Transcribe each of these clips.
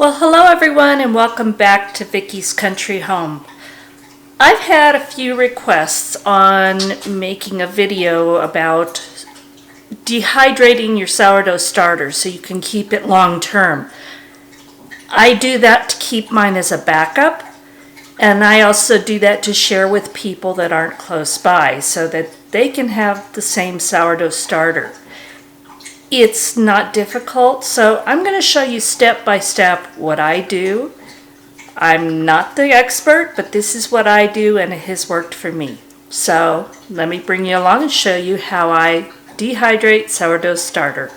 Well, hello everyone and welcome back to Vickie's Country Home. I've had a few requests on making a video about dehydrating your sourdough starter so you can keep it long term. I do that to keep mine as a backup, and I also do that to share with people that aren't close by so that they can have the same sourdough starter. It's not difficult, so I'm going to show you step by step what I do. I'm not the expert, but this is what I do and it has worked for me. So let me bring you along and show you how I dehydrate sourdough starter.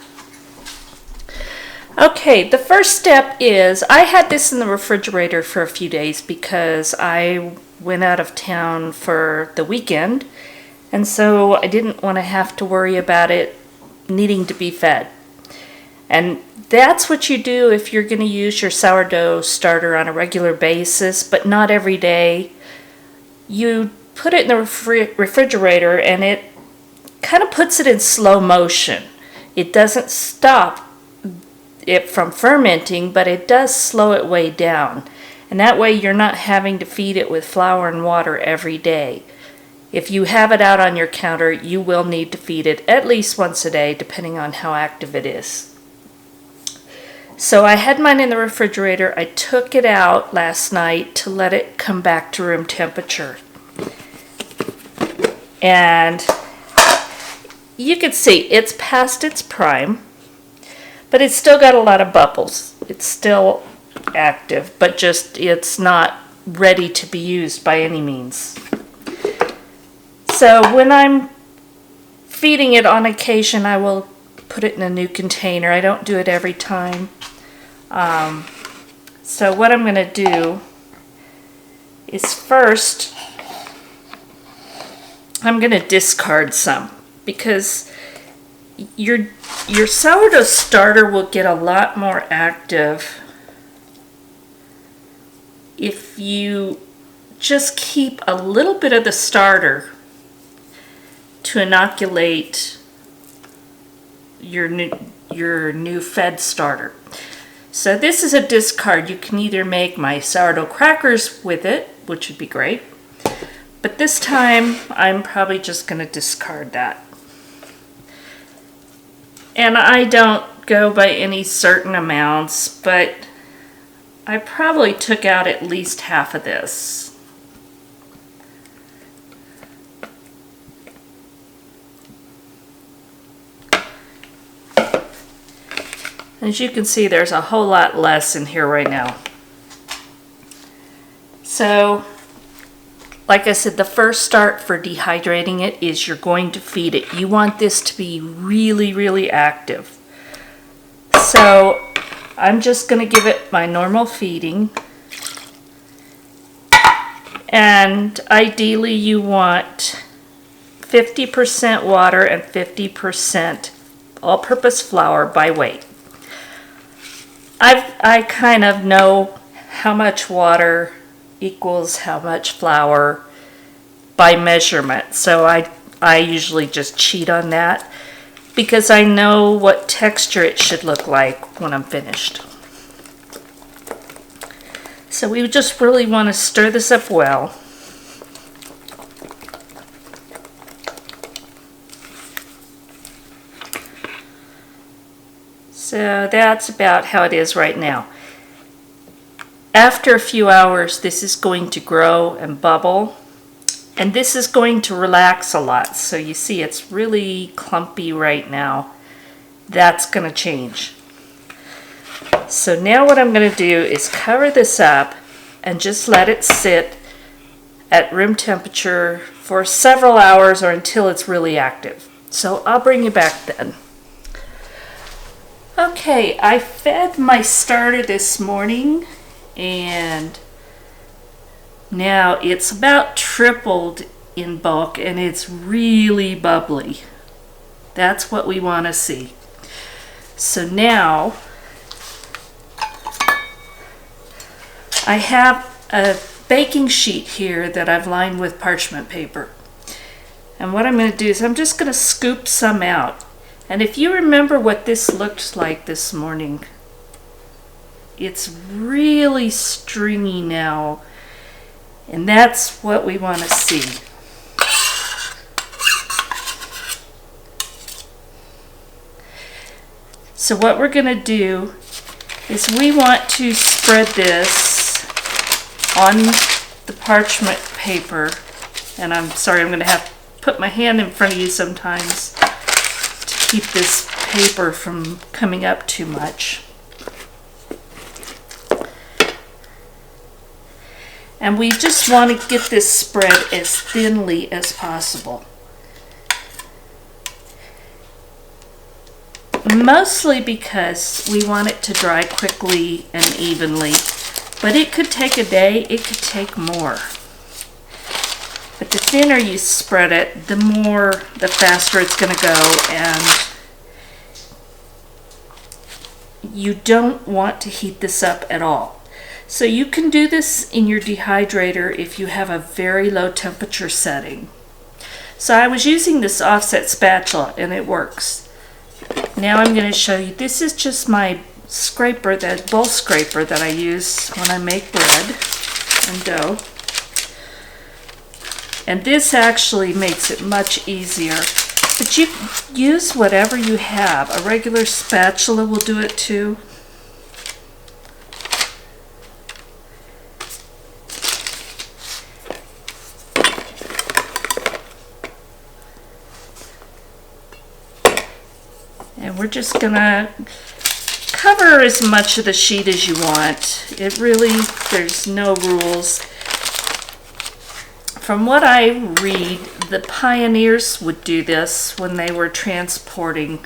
Okay, the first step is I had this in the refrigerator for a few days because I went out of town for the weekend, and so I didn't want to have to worry about it needing to be fed. And that's what you do if you're going to use your sourdough starter on a regular basis, but not every day. You put it in the refrigerator and it kind of puts it in slow motion. It doesn't stop it from fermenting, but it does slow it way down. And that way you're not having to feed it with flour and water every day. If you have it out on your counter, you will need to feed it at least once a day, depending on how active it is. So I had mine in the refrigerator. I took it out last night to let it come back to room temperature. And you can see it's past its prime, but it's still got a lot of bubbles. It's still active, but just it's not ready to be used by any means. So when I'm feeding it on occasion, I will put it in a new container. I don't do it every time. So what I'm going to do is first, I'm going to discard some because your sourdough starter will get a lot more active if you just keep a little bit of the starter to inoculate your new fed starter. So this is a discard. You can either make my sourdough crackers with it, which would be great, but this time I'm probably just going to discard that. And I don't go by any certain amounts, but I probably took out at least half of this. As you can see, there's a whole lot less in here right now. So, like I said, the first start for dehydrating it is you're going to feed it. You want this to be really, really active. So, I'm just going to give it my normal feeding. And ideally you want 50% water and 50% all-purpose flour by weight. I kind of know how much water equals how much flour by measurement, so I usually just cheat on that because I know what texture it should look like when I'm finished. So we just really want to stir this up well. So that's about how it is right now. After a few hours, this is going to grow and bubble, and this is going to relax a lot. So you see it's really clumpy right now. That's going to change. So now what I'm going to do is cover this up and just let it sit at room temperature for several hours or until it's really active. So I'll bring you back then. Okay, I fed my starter this morning and now it's about tripled in bulk and it's really bubbly. That's what we want to see. So now I have a baking sheet here that I've lined with parchment paper. And what I'm going to do is I'm just going to scoop some out. And if you remember what this looked like this morning, It's really stringy now, and that's what we want to see. So what we're going to do is we want to spread this on the parchment paper, and I'm sorry, I'm going to have to put my hand in front of you sometimes to keep this paper from coming up too much. And we just want to get this spread as thinly as possible. Mostly because we want it to dry quickly and evenly, but it could take a day, it could take more. But the thinner you spread it, the faster it's going to go, and you don't want to heat this up at all. So you can do this in your dehydrator if you have a very low temperature setting. So I was using this offset spatula and it works. Now I'm going to show you, this is just my scraper, that bowl scraper that I use when I make bread and dough. And this actually makes it much easier. But you use whatever you have. A regular spatula will do it too. And we're just gonna cover as much of the sheet as you want. It really, there's no rules. From what I read, the pioneers would do this when they were transporting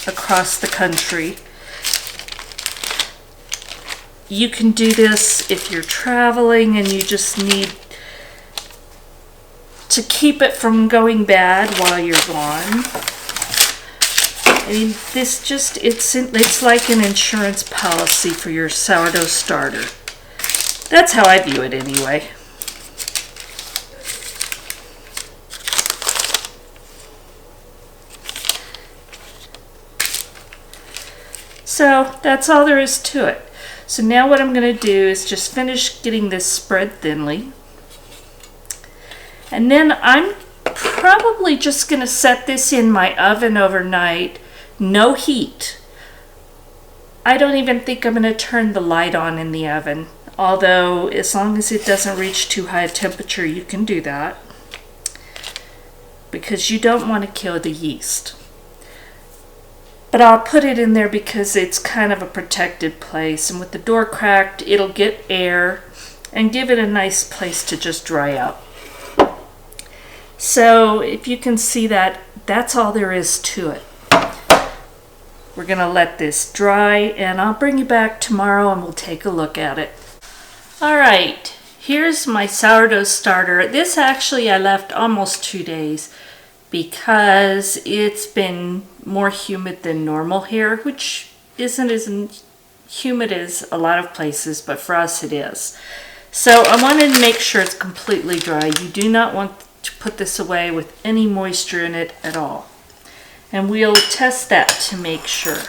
across the country. You can do this if you're traveling and you just need to keep it from going bad while you're gone. I mean, this just, it's like an insurance policy for your sourdough starter. That's how I view it anyway. So that's all there is to it. So now what I'm going to do is just finish getting this spread thinly. And then I'm probably just going to set this in my oven overnight, no heat. I don't even think I'm going to turn the light on in the oven, although as long as it doesn't reach too high a temperature, you can do that, because you don't want to kill the yeast. But I'll put it in there because it's kind of a protected place, and with the door cracked, it'll get air and give it a nice place to just dry out. So if you can see that, that's all there is to it. We're going to let this dry, and I'll bring you back tomorrow and we'll take a look at it. Alright, here's my sourdough starter. This actually I left almost 2 days because it's been more humid than normal here, which isn't as humid as a lot of places, but for us it is. So I wanted to make sure it's completely dry. You do not want to put this away with any moisture in it at all. And we'll test that to make sure.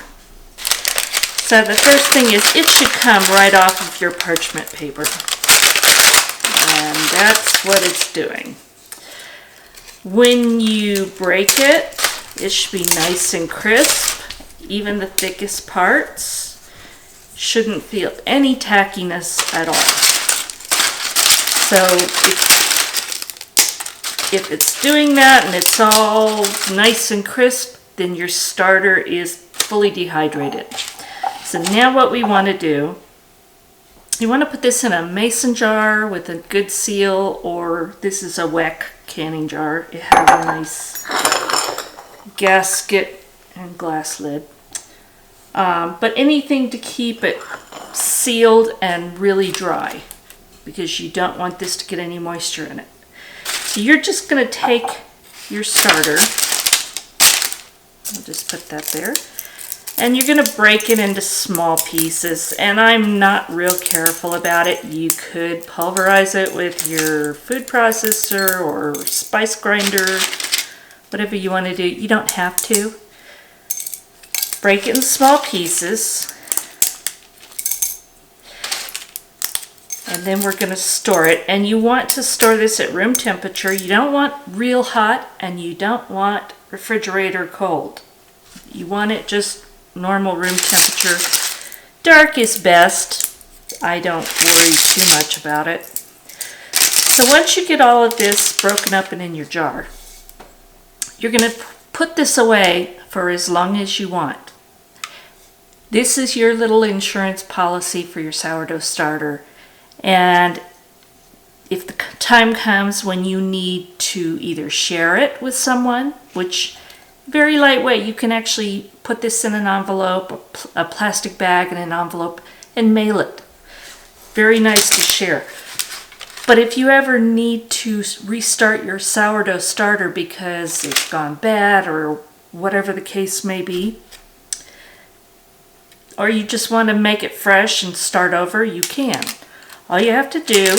So the first thing is it should come right off of your parchment paper. And that's what it's doing. When you break it, it should be nice and crisp. Even the thickest parts shouldn't feel any tackiness at all. So if it's doing that and it's all nice and crisp, then your starter is fully dehydrated. So now what we want to do, you want to put this in a mason jar with a good seal, or this is a Weck canning jar. It has a nice gasket and glass lid. But anything to keep it sealed and really dry, because you don't want this to get any moisture in it. So you're just going to take your starter, I'll just put that there, and you're going to break it into small pieces. And I'm not real careful about it. You could pulverize it with your food processor or spice grinder, whatever you want to do. You don't have to. break it in small pieces. And then we're going to store it. And you want to store this at room temperature. You don't want real hot and you don't want refrigerator cold. You want it just normal room temperature. Dark is best. I don't worry too much about it. So once you get all of this broken up and in your jar, you're going to put this away for as long as you want. This is your little insurance policy for your sourdough starter. And if the time comes when you need to either share it with someone, which very lightweight, you can actually put this in an envelope, a plastic bag in an envelope, and mail it. Very nice to share. But if you ever need to restart your sourdough starter because it's gone bad or whatever the case may be, or you just want to make it fresh and start over, you can. All you have to do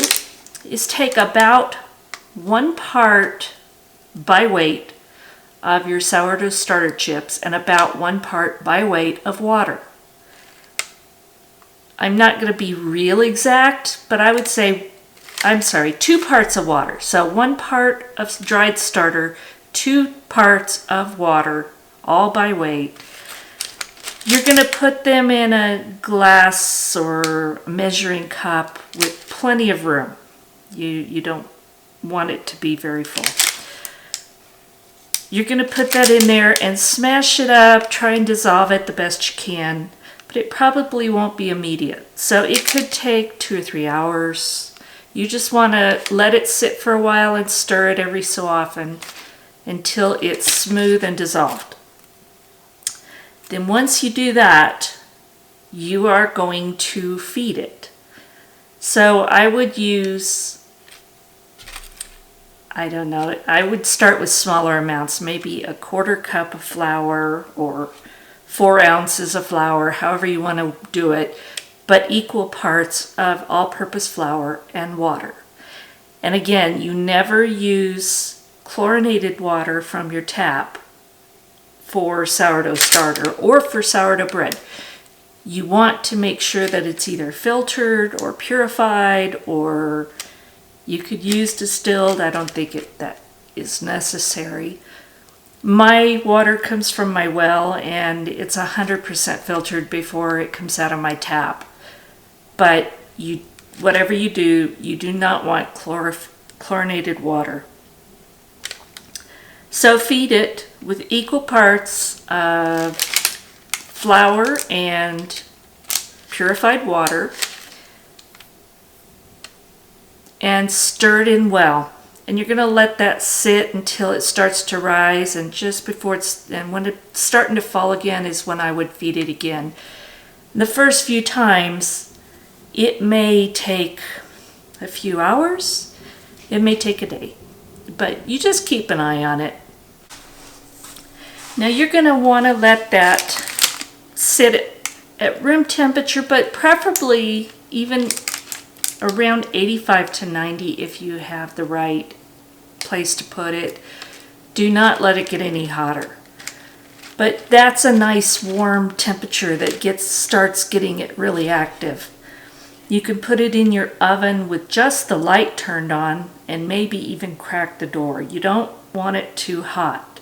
is take about 1 part by weight of your sourdough starter chips and about 1 part by weight of water. I'm not going to be real exact, but I would say, 2 parts of water. So 1 part of dried starter, 2 parts of water, all by weight. You're going to put them in a glass or measuring cup with plenty of room. You don't want it to be very full. You're going to put that in there and smash it up, try and dissolve it the best you can, but it probably won't be immediate. So it could take 2 or 3 hours. You just want to let it sit for a while and stir it every so often until it's smooth and dissolved. Then once you do that, you are going to feed it. So I would use, I would start with smaller amounts, maybe 1/4 cup of flour or 4 ounces of flour, however you want to do it, but equal parts of all-purpose flour and water. And again, you never use chlorinated water from your tap for sourdough starter or for sourdough bread. You want to make sure that it's either filtered or purified, or you could use distilled. I don't think that is necessary. My water comes from my well and it's 100% filtered before it comes out of my tap. But whatever you do not want chlorinated water. So feed it with equal parts of flour and purified water and stir it in well. And you're going to let that sit until it starts to rise, and just before and when it's starting to fall again is when I would feed it again. The first few times it may take a few hours, it may take a day, but you just keep an eye on it. Now you're going to want to let that sit at room temperature, but preferably even around 85 to 90 if you have the right place to put it. Do not let it get any hotter. But that's a nice warm temperature that starts getting it really active. You can put it in your oven with just the light turned on and maybe even crack the door. You don't want it too hot,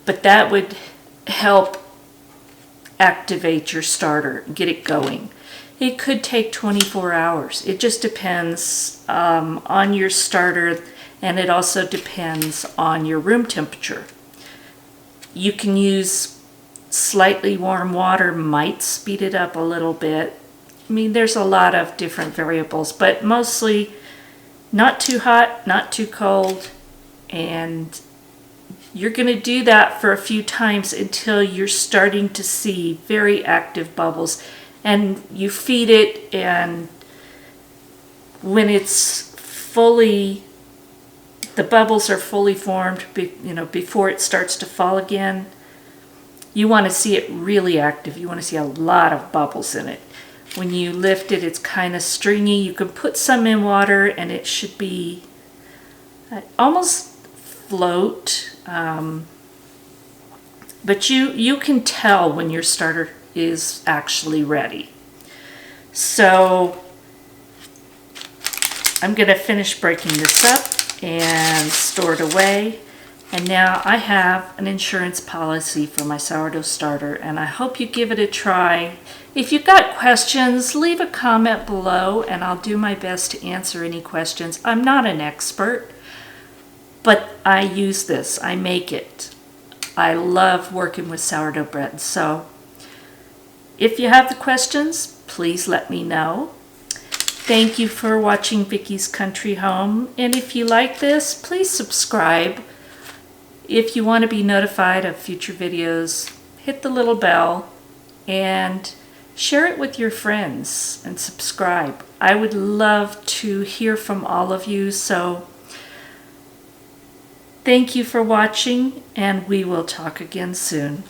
but that would help activate your starter, get it going. It could take 24 hours. It just depends on your starter, and it also depends on your room temperature. You can use slightly warm water, might speed it up a little bit. I mean, there's a lot of different variables, but mostly not too hot, not too cold, and you're going to do that for a few times until you're starting to see very active bubbles. And you feed it, and when it's fully, the bubbles are fully formed, before it starts to fall again, you want to see it really active. You want to see a lot of bubbles in it. When you lift it, it's kind of stringy. You can put some in water and it should be almost float. but you can tell when your starter is actually ready. So I'm going to finish breaking this up and store it away. And now I have an insurance policy for my sourdough starter, and I hope you give it a try. If you've got questions, leave a comment below and I'll do my best to answer any questions. I'm not an expert, but I use this. I make it. I love working with sourdough bread. So if you have the questions, please let me know. Thank you for watching Vickie's Country Home. And if you like this, please subscribe. If you want to be notified of future videos, hit the little bell and share it with your friends and subscribe. I would love to hear from all of you. So thank you for watching, and we will talk again soon.